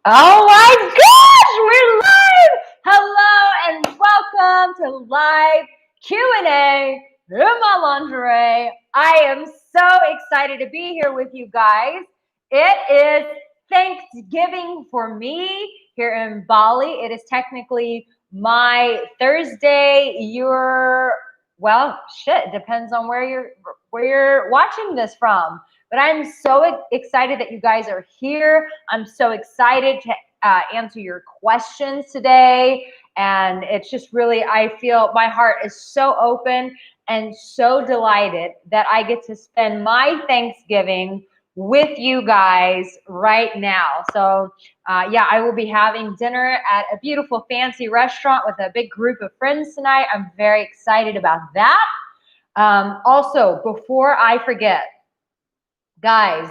Oh my gosh, we're live! Hello and welcome to live Q&A in my lingerie. I am so excited to be here with you guys. It is Thanksgiving for me here in Bali. It is technically my Thursday. It depends on where you're watching this from. But I'm so excited that you guys are here. I'm so excited to answer your questions today. And it's just really, I feel my heart is so open and so delighted that I get to spend my Thanksgiving with you guys right now. So I will be having dinner at a beautiful fancy restaurant with a big group of friends tonight. I'm very excited about that. Also, before I forget, guys,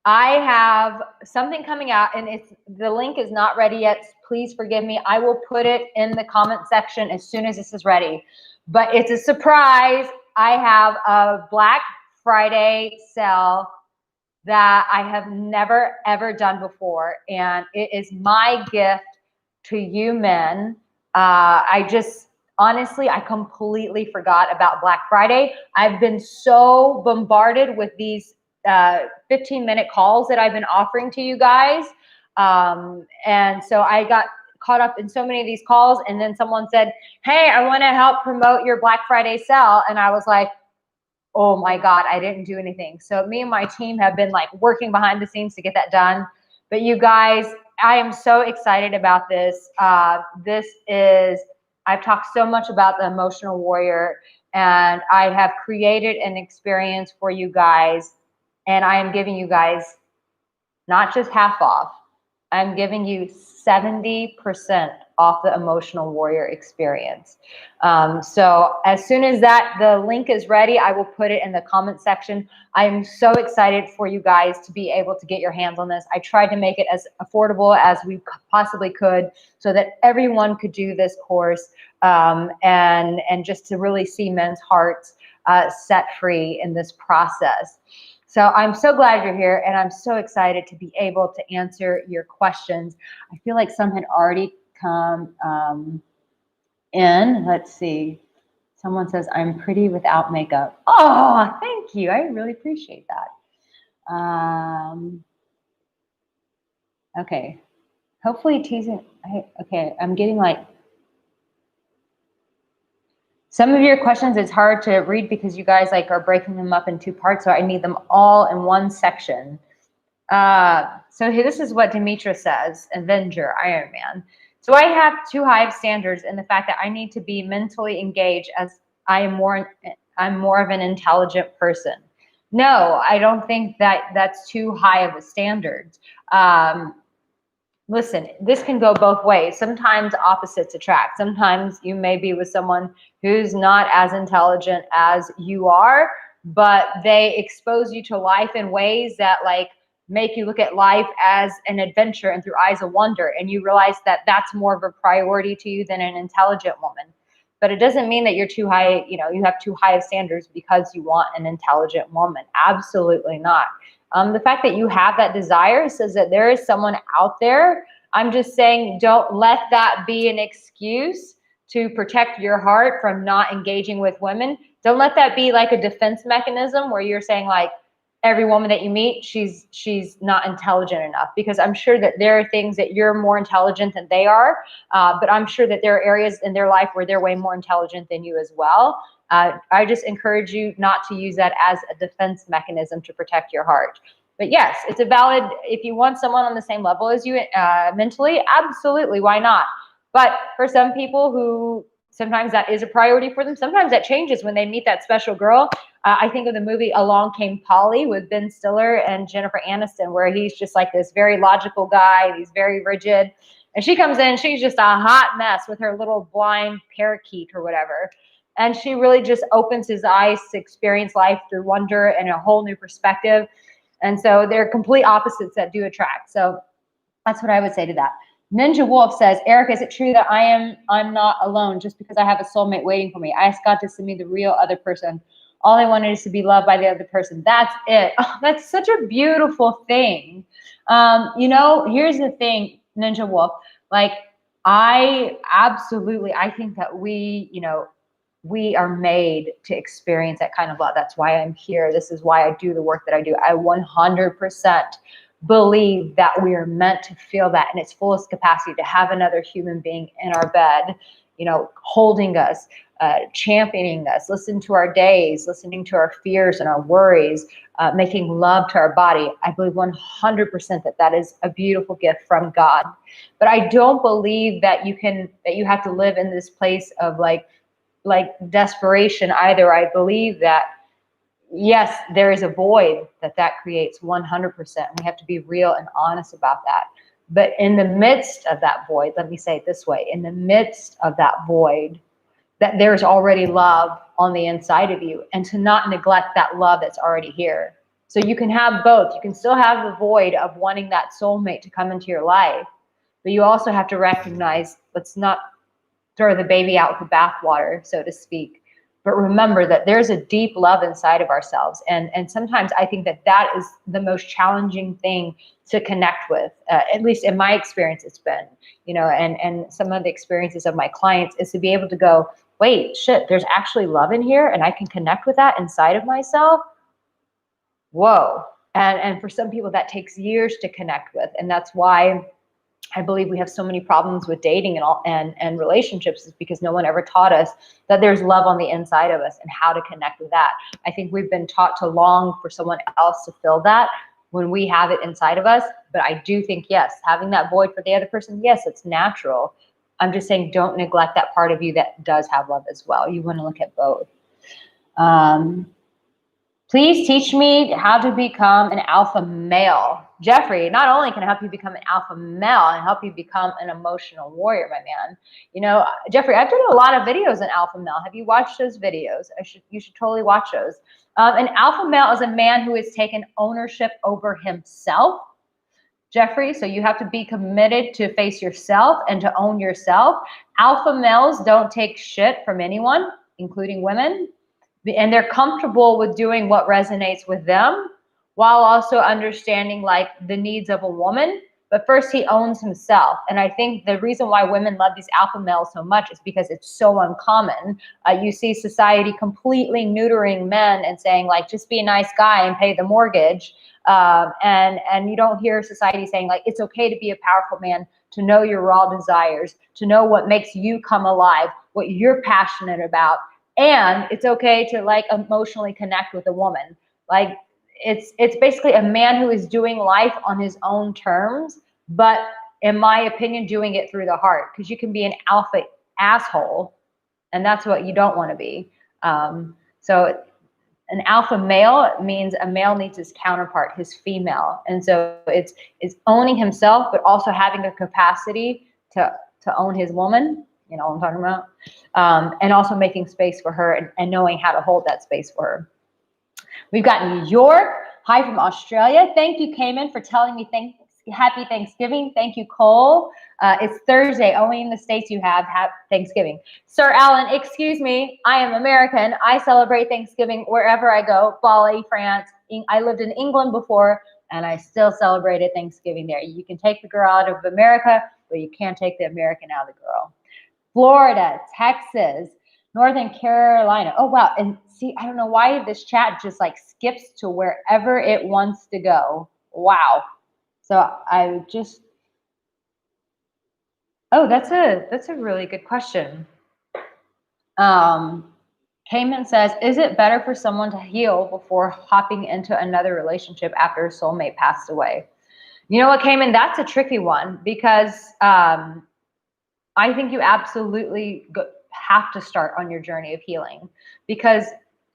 I have something coming out, and the link is not ready yet. Please forgive me. I will put it in the comment section as soon as this is ready. But it's a surprise. I have a Black Friday sale that I have never, ever done before. And it is my gift to you men. Honestly, I completely forgot about Black Friday. I've been so bombarded with these 15-minute calls that I've been offering to you guys. And so I got caught up in so many of these calls. And then someone said, hey, I want to help promote your Black Friday sale. And I was like, oh my God, I didn't do anything. So me and my team have been like working behind the scenes to get that done. But you guys, I am so excited about this. I've talked so much about the emotional warrior, and I have created an experience for you guys. And I am giving you guys not just half off, I'm giving you 70% off the emotional warrior experience. So as soon as the link is ready, I will put it in the comment section. I'm so excited for you guys to be able to get your hands on this. I tried to make it as affordable as we possibly could so that everyone could do this course, and just to really see men's hearts set free in this process. So I'm so glad you're here, and I'm so excited to be able to answer your questions. I feel like some had already come in. Let's see. Someone says, I'm pretty without makeup. Oh, thank you. I really appreciate that. Okay. Hopefully teasing. Okay, I'm getting like, some of your questions, it's hard to read because you guys are breaking them up in two parts, so I need them all in one section. So this is what Demetra says, Avenger, Iron Man. So I have too high of standards in the fact that I need to be mentally engaged as I'm more of an intelligent person. No, I don't think that's too high of a standard. Listen, this can go both ways. Sometimes opposites attract. Sometimes you may be with someone who's not as intelligent as you are, but they expose you to life in ways that make you look at life as an adventure and through eyes of wonder. And you realize that that's more of a priority to you than an intelligent woman. But it doesn't mean that you're too high, you have too high of standards because you want an intelligent woman. Absolutely not. The fact that you have that desire says that there is someone out there. I'm just saying, don't let that be an excuse to protect your heart from not engaging with women. Don't let that be like a defense mechanism where you're saying every woman that you meet, she's not intelligent enough, because I'm sure that there are things that you're more intelligent than they are. But I'm sure that there are areas in their life where they're way more intelligent than you as well. I just encourage you not to use that as a defense mechanism to protect your heart. But yes, it's a valid, if you want someone on the same level as you mentally, absolutely, why not? But for some people who sometimes that is a priority for them, sometimes that changes when they meet that special girl. I think of the movie Along Came Polly with Ben Stiller and Jennifer Aniston, where he's just like this very logical guy, and he's very rigid. And she comes in, she's just a hot mess with her little blind parakeet or whatever. And she really just opens his eyes to experience life through wonder and a whole new perspective. And so they're complete opposites that do attract. So that's what I would say to that. Ninja Wolf says, Arica, is it true that I'm not alone just because I have a soulmate waiting for me? I asked God to send me the real other person. All I wanted is to be loved by the other person. That's it. Oh, that's such a beautiful thing. Here's the thing. Ninja Wolf, like I think that we are made to experience that kind of love. That's why I'm here. This is why I do the work that I do. I 100% believe that we are meant to feel that in its fullest capacity, to have another human being in our bed, holding us, championing us, listening to our days, listening to our fears and our worries, making love to our body. I believe 100% that is a beautiful gift from God. But I don't believe that you have to live in this place of like desperation either. I believe that yes, there is a void that creates 100%. We have to be real and honest about that. But in the midst of that void, let me say it this way, in the midst of that void, that there's already love on the inside of you, and to not neglect that love that's already here. So you can have both. You can still have the void of wanting that soulmate to come into your life, but you also have to recognize, let's not throw the baby out with the bathwater, so to speak. But remember that there's a deep love inside of ourselves. And sometimes I think that is the most challenging thing to connect with. At least in my experience, it's been, and some of the experiences of my clients, is to be able to go, wait, shit, there's actually love in here and I can connect with that inside of myself. Whoa. And for some people that takes years to connect with. And that's why I believe we have so many problems with dating and relationships, is because no one ever taught us that there's love on the inside of us and how to connect with that. I think we've been taught to long for someone else to fill that when we have it inside of us. But I do think, yes, having that void for the other person, yes, it's natural. I'm just saying, don't neglect that part of you that does have love as well. You want to look at both. Please teach me how to become an alpha male. Jeffrey, not only can I help you become an alpha male and help you become an emotional warrior, my man. Jeffrey, I've done a lot of videos on alpha male. Have you watched those videos? You should totally watch those. An alpha male is a man who has taken ownership over himself, Jeffrey. So you have to be committed to face yourself and to own yourself. Alpha males don't take shit from anyone, including women. And they're comfortable with doing what resonates with them, while also understanding like the needs of a woman. But first, he owns himself. And I think the reason why women love these alpha males so much is because it's so uncommon. You see society completely neutering men and saying like, just be a nice guy and pay the mortgage. And you don't hear society saying like, it's okay to be a powerful man, to know your raw desires, to know what makes you come alive, what you're passionate about. And it's okay to like emotionally connect with a woman. Like it's basically a man who is doing life on his own terms, but in my opinion, doing it through the heart. Because you can be an alpha asshole, and that's what you don't want to be. So an alpha male means a male needs his counterpart, his female. And so it's owning himself, but also having a capacity to own his woman. You know what I'm talking about? And also making space for her and knowing how to hold that space for her. We've got New York. Hi from Australia. Thank you, Cayman, for telling me happy Thanksgiving. Thank you, Cole. It's Thursday. Only in the States you have Thanksgiving. Sir Alan, excuse me. I am American. I celebrate Thanksgiving wherever I go. Bali, France. I lived in England before, and I still celebrated Thanksgiving there. You can take the girl out of America, but you can't take the American out of the girl. Florida, Texas, Northern Carolina. Oh, wow. And see, I don't know why this chat just like skips to wherever it wants to go. Wow. So I just, that's a really good question. Cayman says, is it better for someone to heal before hopping into another relationship after a soulmate passed away? You know what, Cayman, that's a tricky one, because I think you absolutely have to start on your journey of healing, because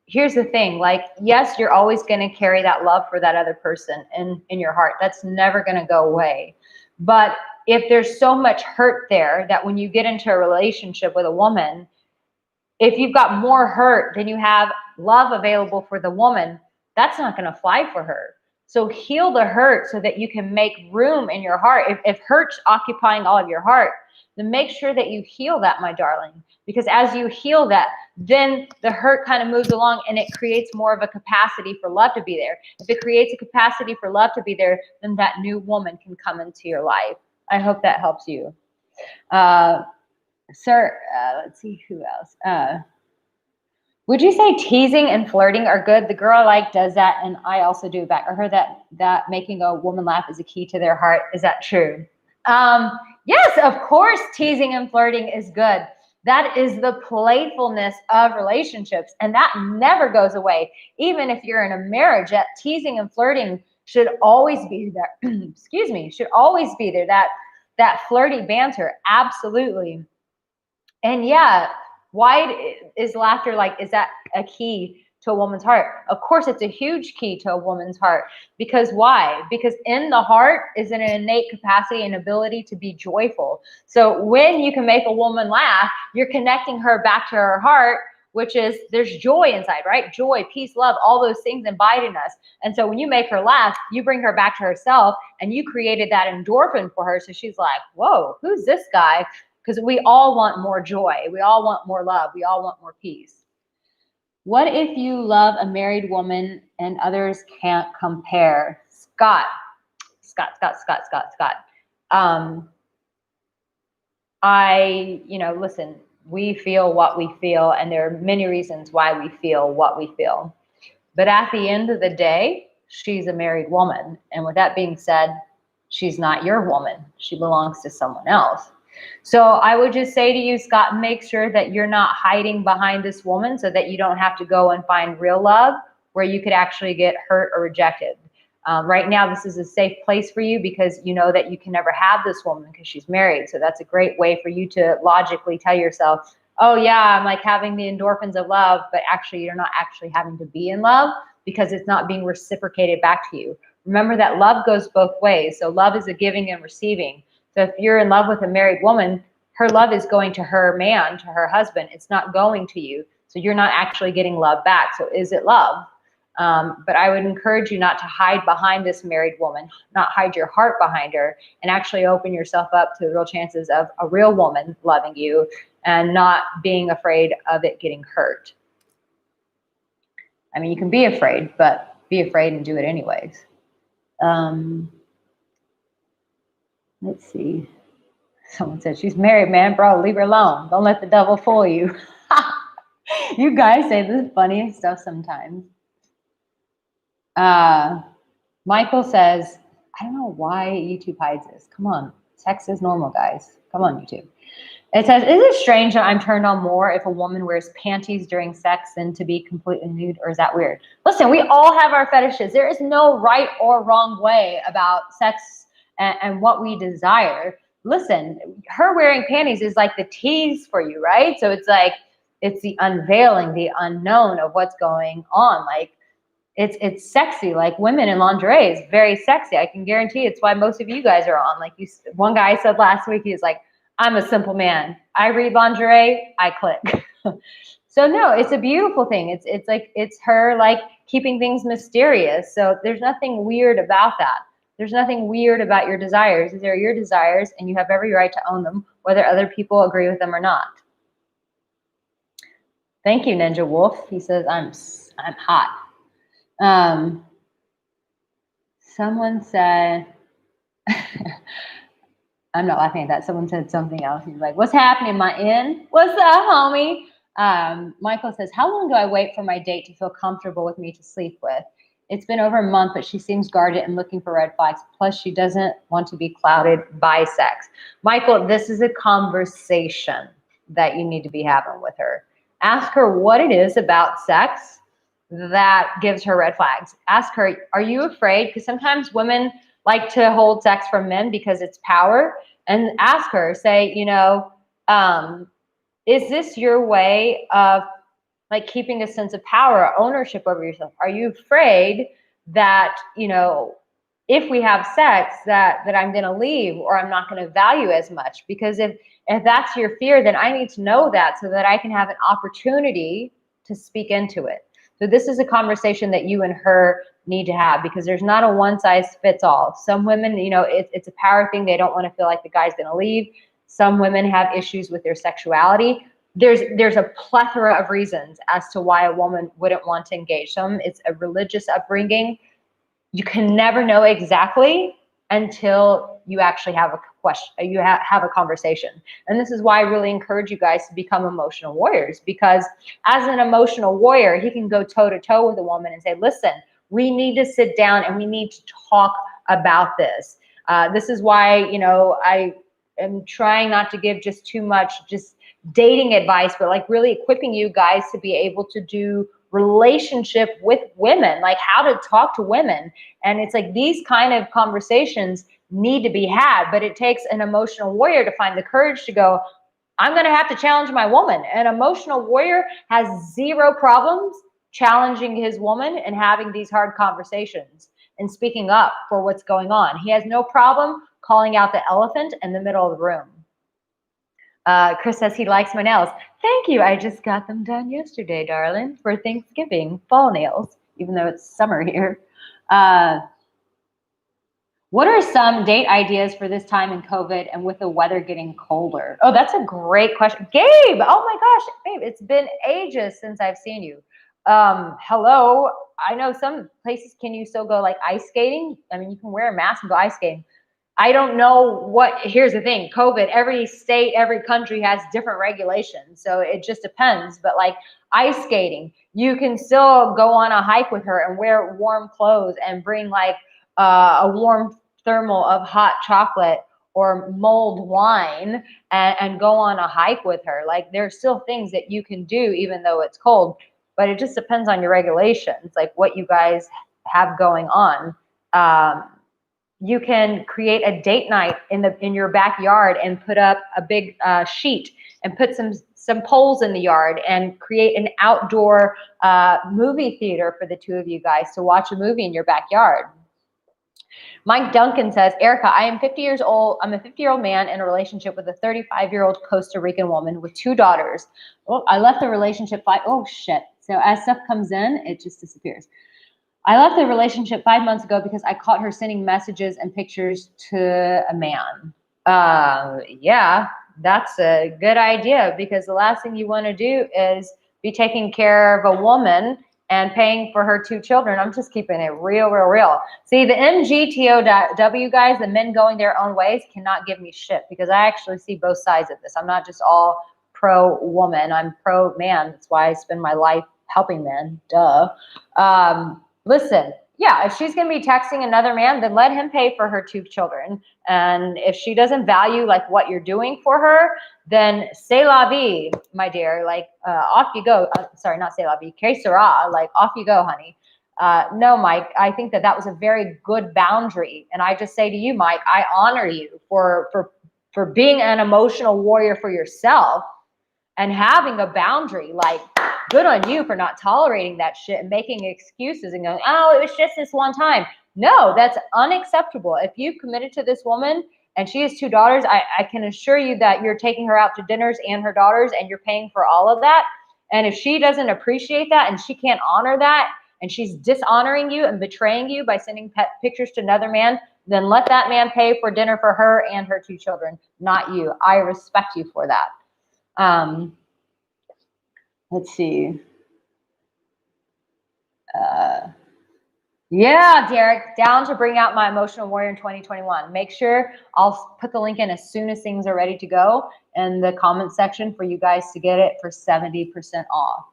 here's the thing, like, yes, you're always going to carry that love for that other person in your heart. That's never going to go away. But if there's so much hurt there that when you get into a relationship with a woman, if you've got more hurt than you have love available for the woman, that's not going to fly for her. So heal the hurt so that you can make room in your heart. If hurt's occupying all of your heart, then make sure that you heal that, my darling. Because as you heal that, then the hurt kind of moves along and it creates more of a capacity for love to be there. If it creates a capacity for love to be there, then that new woman can come into your life. I hope that helps you. Sir, let's see who else. Would you say teasing and flirting are good? The girl I like does that, and I also do back. I heard that making a woman laugh is a key to their heart. Is that true? Yes, of course, teasing and flirting is good. That is the playfulness of relationships, and that never goes away. Even if you're in a marriage, that teasing and flirting should always be there. Excuse me, should always be there. That flirty banter, absolutely. And yeah, why is laughter like, is that a key to a woman's heart? Of course, it's a huge key to a woman's heart. Because why? Because in the heart is an innate capacity and ability to be joyful. So when you can make a woman laugh, you're connecting her back to her heart, which is there's joy inside, right? Joy, peace, love, all those things abide in us. And so when you make her laugh, you bring her back to herself, and you created that endorphin for her. So she's like, whoa, who's this guy? Because we all want more joy. We all want more love. We all want more peace. What if you love a married woman and others can't compare? Scott. Listen, we feel what we feel, and there are many reasons why we feel what we feel. But at the end of the day, she's a married woman. And with that being said, she's not your woman. She belongs to someone else. So I would just say to you, Scott, make sure that you're not hiding behind this woman so that you don't have to go and find real love where you could actually get hurt or rejected. Right now, this is a safe place for you because you know that you can never have this woman because she's married. So that's a great way for you to logically tell yourself, oh yeah, I'm like having the endorphins of love, but actually you're not actually having to be in love because it's not being reciprocated back to you. Remember that love goes both ways. So love is a giving and receiving. So if you're in love with a married woman, her love is going to her man, to her husband. It's not going to you. So you're not actually getting love back. So is it love? But I would encourage you not to hide behind this married woman, not hide your heart behind her, and actually open yourself up to the real chances of a real woman loving you and not being afraid of it getting hurt. I mean, you can be afraid, but be afraid and do it anyways. Let's see. Someone said, she's married, man, bro, leave her alone. Don't let the devil fool you. You guys say the funniest stuff sometimes. Michael says, I don't know why YouTube hides this. Come on. Sex is normal, guys. Come on, YouTube. It says, is it strange that I'm turned on more if a woman wears panties during sex than to be completely nude, or is that weird? Listen, we all have our fetishes. There is no right or wrong way about sex and what we desire. Listen, her wearing panties is like the tease for you, right? So it's like, it's the unveiling, the unknown of what's going on. Like, it's sexy. Like women in lingerie is very sexy. I can guarantee it's why most of you guys are on. Like one guy said last week, he was like, I'm a simple man. I read lingerie, I click. So no, it's a beautiful thing. It's like, it's her like keeping things mysterious. So there's nothing weird about that. There's nothing weird about your desires. These are your desires and you have every right to own them, whether other people agree with them or not. Thank you, Ninja Wolf. He says, I'm hot. Someone said, I'm not laughing at that. Someone said something else. He's like, what's happening? Am I in? What's up, homie? Michael says, how long do I wait for my date to feel comfortable with me to sleep with? It's been over a month, but she seems guarded and looking for red flags. Plus, she doesn't want to be clouded by sex. Michael, this is a conversation that you need to be having with her. Ask her what it is about sex that gives her red flags. Ask her, are you afraid? Because sometimes women like to hold sex from men because it's power. And ask her, say, is this your way of like keeping a sense of power or ownership over yourself? Are you afraid that, if we have sex that I'm going to leave or I'm not going to value as much? Because if that's your fear, then I need to know that so that I can have an opportunity to speak into it. So this is a conversation that you and her need to have, because there's not a one size fits all. Some women, it's a power thing. They don't want to feel like the guy's going to leave. Some women have issues with their sexuality. There's a plethora of reasons as to why a woman wouldn't want to engage. Some, it's a religious upbringing. You can never know exactly until you actually have question, you have a conversation. And this is why I really encourage you guys to become emotional warriors, because as an emotional warrior, he can go toe to toe with a woman and say, listen, we need to sit down and we need to talk about this. This is why, I am trying not to give just too much just dating advice, but like really equipping you guys to be able to do relationship with women, like how to talk to women. And it's like these kind of conversations need to be had, but it takes an emotional warrior to find the courage to go, I'm going to have to challenge my woman. An emotional warrior has zero problems challenging his woman and having these hard conversations and speaking up for what's going on. He has no problem calling out the elephant in the middle of the room. Chris says he likes my nails. Thank you. I just got them done yesterday, darling, for Thanksgiving. Fall nails, even though it's summer here. What are some date ideas for this time in COVID and with the weather getting colder? Oh, that's a great question. Gabe, oh my gosh, babe, it's been ages since I've seen you. Hello. I know some places, can you still go like ice skating? I mean, you can wear a mask and go ice skating. I don't know here's the thing, COVID, every state, every country has different regulations. So it just depends. But like ice skating, you can still go on a hike with her and wear warm clothes and bring like a warm thermal of hot chocolate or mulled wine and go on a hike with her. Like there's still things that you can do even though it's cold, but it just depends on your regulations, like what you guys have going on. You can create a date night in your backyard and put up a big sheet and put some poles in the yard and create an outdoor movie theater for the two of you guys to watch a movie in your backyard. Mike Duncan says, Arica, I am 50 years old. I'm a 50-year-old man in a relationship with a 35-year-old Costa Rican woman with 2 daughters. Oh, I left the relationship oh shit. So as stuff comes in, it just disappears. I left the relationship 5 months ago because I caught her sending messages and pictures to a man. Yeah, that's a good idea, because the last thing you want to do is be taking care of a woman and paying for her 2 children. I'm just keeping it real, real, real. See, the MGTOW guys, the men going their own ways, cannot give me shit, because I actually see both sides of this. I'm not just all pro woman. I'm pro man. That's why I spend my life helping men. Duh. Listen, yeah, if she's going to be texting another man, then let him pay for her 2 children. And if she doesn't value like what you're doing for her, then c'est la vie, my dear. Like, off you go. Sorry, not c'est la vie, que sera. Like, off you go, honey. No, Mike, I think that was a very good boundary. And I just say to you, Mike, I honor you for being an emotional warrior for yourself and having a boundary. Like, good on you for not tolerating that shit and making excuses and going, oh, it was just this one time. No, that's unacceptable. If you've committed to this woman and she has 2 daughters, I can assure you that you're taking her out to dinners and her daughters and you're paying for all of that. And if she doesn't appreciate that and she can't honor that and she's dishonoring you and betraying you by sending pictures to another man, then let that man pay for dinner for her and her 2 children, not you. I respect you for that. Let's see. Yeah, Derek, down to bring out my emotional warrior in 2021. Make sure I'll put the link in as soon as things are ready to go in the comment section for you guys to get it for 70% off.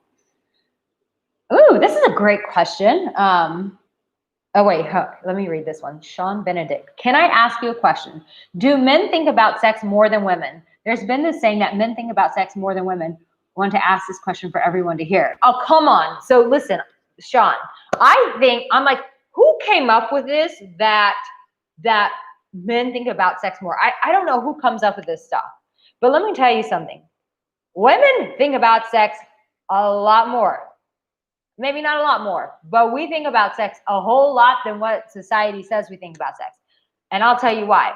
Ooh, this is a great question. Oh, wait, let me read this one. Sean Benedict. Can I ask you a question? Do men think about sex more than women? There's been this saying that men think about sex more than women. I want to ask this question for everyone to hear. Oh, come on. So listen, Sean, I'm like, who came up with this that men think about sex more? I don't know who comes up with this stuff. But let me tell you something. Women think about sex a lot more. Maybe not a lot more, but we think about sex a whole lot than what society says we think about sex. And I'll tell you why.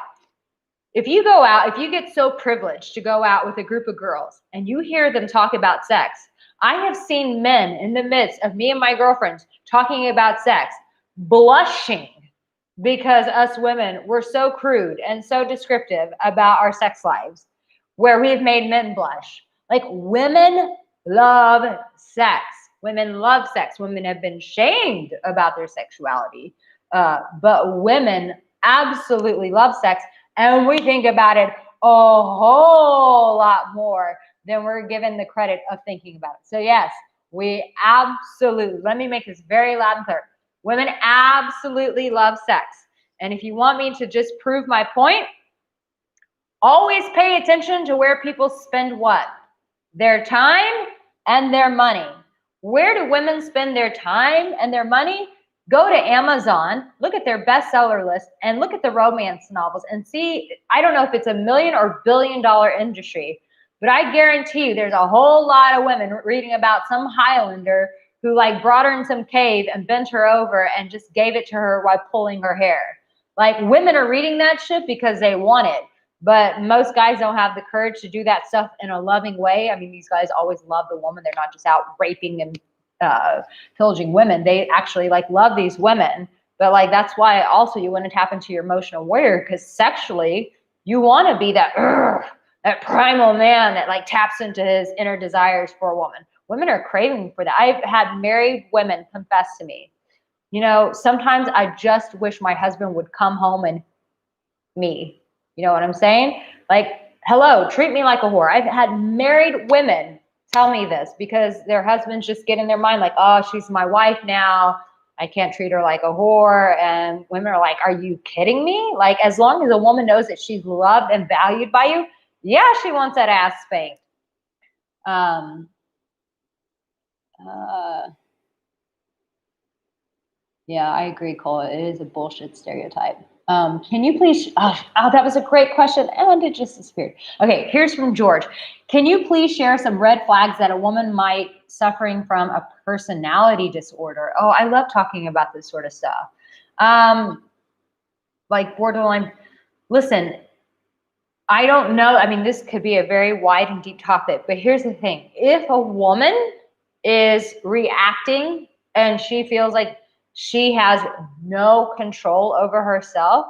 If you go out, if you get so privileged to go out with a group of girls and you hear them talk about sex, I have seen men in the midst of me and my girlfriends talking about sex, blushing because us women were so crude and so descriptive about our sex lives, where we've made men blush. Like, women love sex. Women love sex. Women have been shamed about their sexuality, but women absolutely love sex. And we think about it a whole lot more than we're given the credit of thinking about it. So yes, we absolutely, let me make this very loud and clear. Women absolutely love sex. And if you want me to just prove my point, always pay attention to where people spend what? Their time and their money. Where do women spend their time and their money? Go to Amazon, look at their bestseller list, and look at the romance novels and see, I don't know if it's a million or billion-dollar industry, but I guarantee you there's a whole lot of women reading about some Highlander who like brought her in some cave and bent her over and just gave it to her while pulling her hair. Like, women are reading that shit because they want it. But most guys don't have the courage to do that stuff in a loving way. I mean, these guys always love the woman. They're not just out raping and pillaging women. They actually like love these women. But like, that's why also you want to tap into your emotional warrior, because sexually you want to be that primal man that like taps into his inner desires for a woman. Women are craving for that. I've had married women confess to me, you know, sometimes I just wish my husband would come home and me. You know what I'm saying? Like, hello, treat me like a whore. I've had married women tell me this because their husbands just get in their mind like, oh, she's my wife now. I can't treat her like a whore. And women are like, are you kidding me? Like, as long as a woman knows that she's loved and valued by you, yeah, she wants that ass spanked. Yeah, I agree, Cole. It is a bullshit stereotype. Can you please, that was a great question and it just disappeared. Okay, here's from George. Can you please share some red flags that a woman might suffering from a personality disorder? Oh, I love talking about this sort of stuff. Like borderline, listen, I don't know. I mean, this could be a very wide and deep topic, but here's the thing. If a woman is reacting and she feels like she has no control over herself,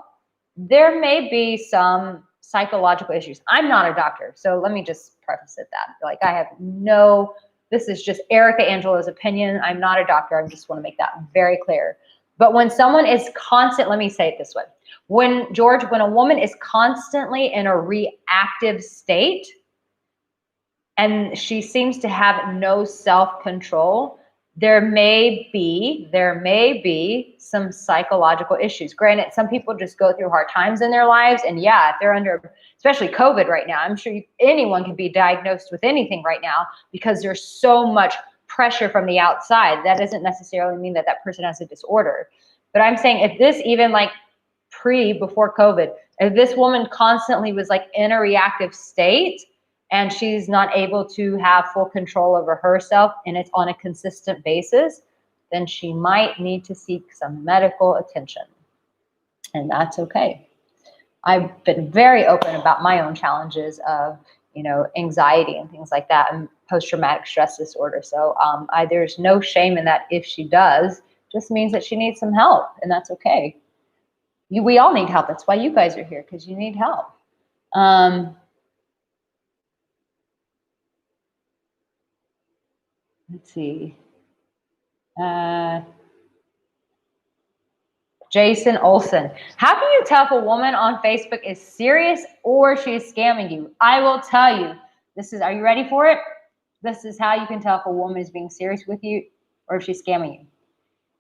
there may be some psychological issues. I'm not a doctor, so let me just preface it that. Like, I have no, this is just Arica Angelo's opinion. I'm not a doctor. I just want to make that very clear. But when someone is constant, let me say it this way. When a woman is constantly in a reactive state and she seems to have no self-control, there may be some psychological issues. Granted, some people just go through hard times in their lives, and yeah, if they're under, especially COVID right now, I'm sure anyone can be diagnosed with anything right now because there's so much pressure from the outside. That doesn't necessarily mean that that person has a disorder. But I'm saying if this even like before COVID, if this woman constantly was like in a reactive state, and she's not able to have full control over herself and it's on a consistent basis, then she might need to seek some medical attention. And that's okay. I've been very open about my own challenges of, you know, anxiety and things like that and post-traumatic stress disorder. So there's no shame in that if she does, just means that she needs some help, and that's okay. We all need help. That's why you guys are here, because you need help. Let's see. Jason Olson. How can you tell if a woman on Facebook is serious or she's scamming you? I will tell you. Are you ready for it? This is how you can tell if a woman is being serious with you or if she's scamming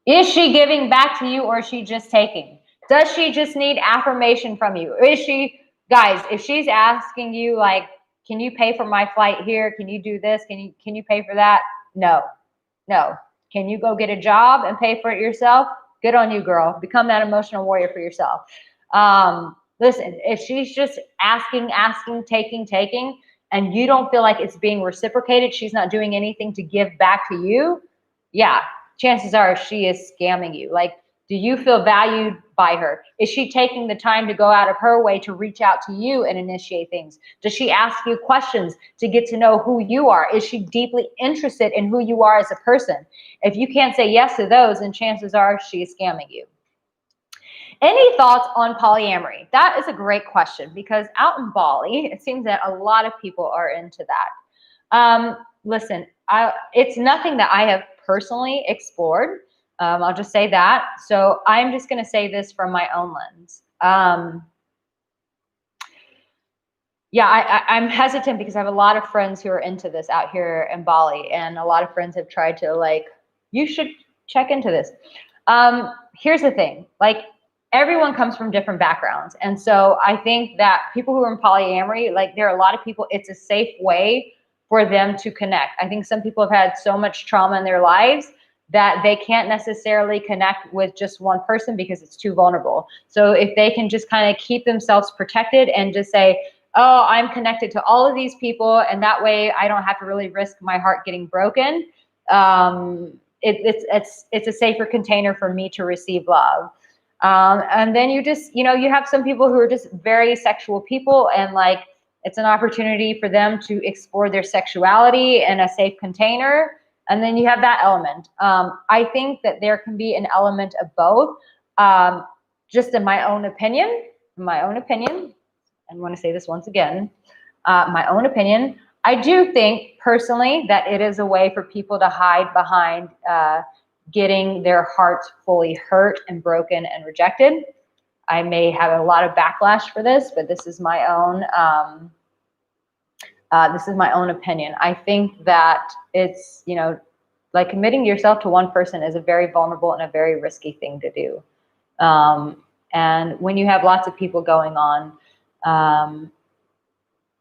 you. Is she giving back to you or is she just taking? Does she just need affirmation from you? Guys, if she's asking you like, can you pay for my flight here? Can you do this? Can you pay for that? No. Can you go get a job and pay for it yourself? Good on you, girl. Become that emotional warrior for yourself. Listen, if she's just asking, taking, and you don't feel like it's being reciprocated, she's not doing anything to give back to you, yeah, chances are she is scamming you. Like, do you feel valued by her? Is she taking the time to go out of her way to reach out to you and initiate things? Does she ask you questions to get to know who you are? Is she deeply interested in who you are as a person? If you can't say yes to those, then chances are she is scamming you. Any thoughts on polyamory? That is a great question, because out in Bali, it seems that a lot of people are into that. Listen, it's nothing that I have personally explored. I'll just say that. So I'm just going to say this from my own lens. Yeah, I'm hesitant because I have a lot of friends who are into this out here in Bali, and a lot of friends have tried to like, you should check into this. Here's the thing, like everyone comes from different backgrounds. And so I think that people who are in polyamory, like there are a lot of people, it's a safe way for them to connect. I think some people have had so much trauma in their lives that they can't necessarily connect with just one person because it's too vulnerable. So if they can just kind of keep themselves protected and just say, oh, I'm connected to all of these people, and that way I don't have to really risk my heart getting broken. It's a safer container for me to receive love. And then you just, you have some people who are just very sexual people, and like it's an opportunity for them to explore their sexuality in a safe container. And then you have that element. I think that there can be an element of both. Just in my own opinion, and I want to say this once again, my own opinion, I do think personally that it is a way for people to hide behind getting their hearts fully hurt and broken and rejected. I may have a lot of backlash for this, but this is my own opinion. I think that it's, like committing yourself to one person is a very vulnerable and a very risky thing to do. And when you have lots of people going on,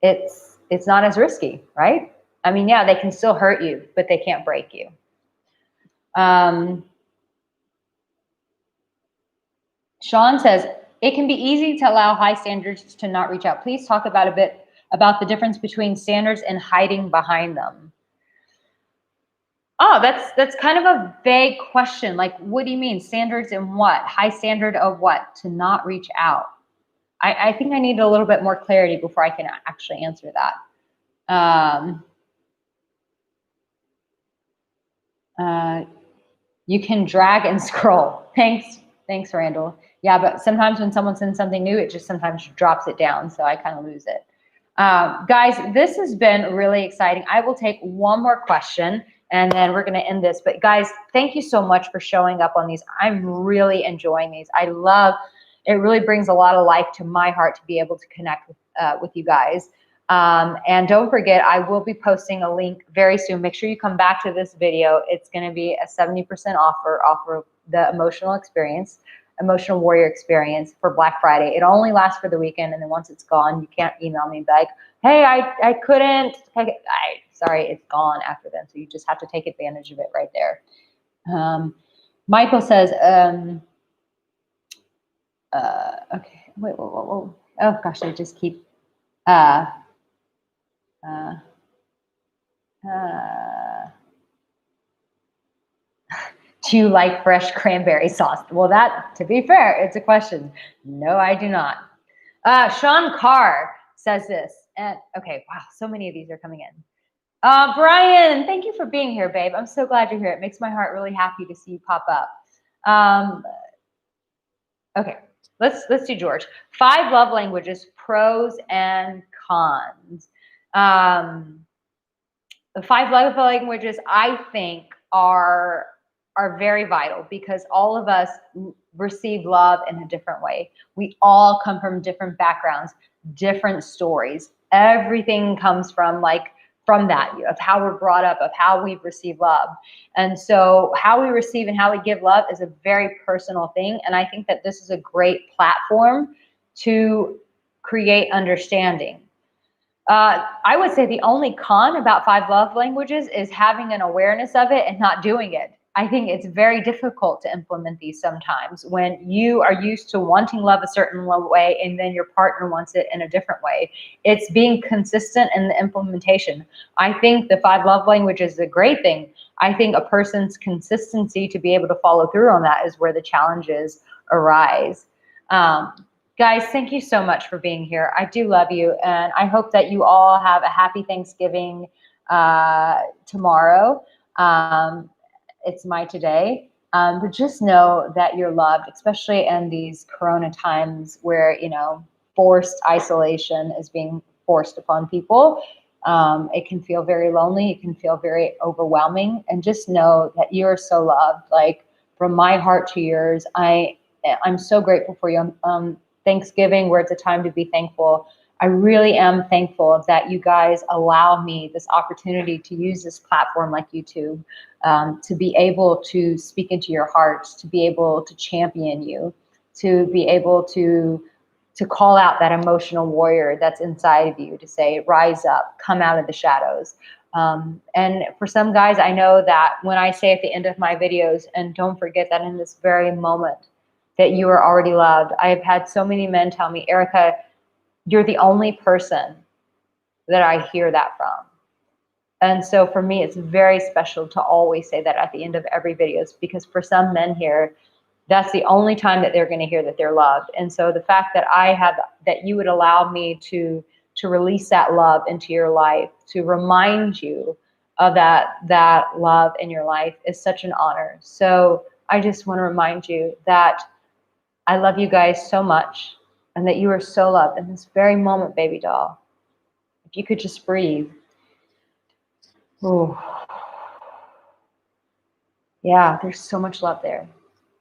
it's not as risky, right? I mean, yeah, they can still hurt you, but they can't break you. Sean says, it can be easy to allow high standards to not reach out. Please talk about a bit about the difference between standards and hiding behind them. Oh, that's kind of a vague question. Like, what do you mean? Standards in what? High standard of what? To not reach out. I think I need a little bit more clarity before I can actually answer that. You can drag and scroll. Thanks, Randall. Yeah, but sometimes when someone sends something new, it just sometimes drops it down, so I kind of lose it. Guys, this has been really exciting. I will take one more question, and then we're going to end this. But guys, thank you so much for showing up on these. I'm really enjoying these. It really brings a lot of life to my heart to be able to connect with you guys. And don't forget, I will be posting a link very soon. Make sure you come back to this video. It's going to be a 70% offer the emotional warrior experience for Black Friday. It only lasts for the weekend, and then once it's gone, you can't email me like, hey, I couldn't take it. Sorry, it's gone after then. So you just have to take advantage of it right there. Michael says, okay, wait, whoa. Oh gosh, I just keep, do you like fresh cranberry sauce? Well, that, to be fair, it's a question. No, I do not. Sean Carr says this. And okay, wow, so many of these are coming in. Brian, thank you for being here, babe. I'm so glad you're here. It makes my heart really happy to see you pop up. Okay, let's do George. 5 love languages, pros and cons. The 5 love languages, I think, are very vital because all of us receive love in a different way. We all come from different backgrounds, different stories. Everything comes from that, of how we're brought up, of how we've received love. And so how we receive and how we give love is a very personal thing. And I think that this is a great platform to create understanding. I would say the only con about 5 love languages is having an awareness of it and not doing it. I think it's very difficult to implement these sometimes when you are used to wanting love a certain way and then your partner wants it in a different way. It's being consistent in the implementation. I think the 5 love languages is a great thing. I think a person's consistency to be able to follow through on that is where the challenges arise. Guys, thank you so much for being here. I do love you, and I hope that you all have a happy Thanksgiving tomorrow. It's my today. But just know that you're loved, especially in these Corona times where, forced isolation is being forced upon people. It can feel very lonely. It can feel very overwhelming. And just know that you are so loved. Like, from my heart to yours, I'm so grateful for you. Thanksgiving, where it's a time to be thankful. I really am thankful that you guys allow me this opportunity to use this platform like YouTube, to be able to speak into your hearts, to be able to champion you, to be able to call out that emotional warrior that's inside of you, to say, rise up, come out of the shadows. And for some guys, I know that when I say at the end of my videos, and don't forget that in this very moment, that you are already loved. I've had so many men tell me, Arica, you're the only person that I hear that from. And so for me, it's very special to always say that at the end of every video, because for some men here, that's the only time that they're going to hear that they're loved. And so the fact that that you would allow me to release that love into your life, to remind you of that love in your life, is such an honor. So I just want to remind you that I love you guys so much, and that you are so loved in this very moment, baby doll. If you could just breathe. Ooh. Yeah, there's so much love there.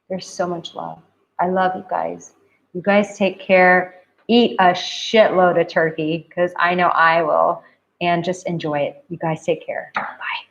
There's so much love. I love you guys. You guys take care. Eat a shitload of turkey, because I know I will. And just enjoy it. You guys take care. Bye.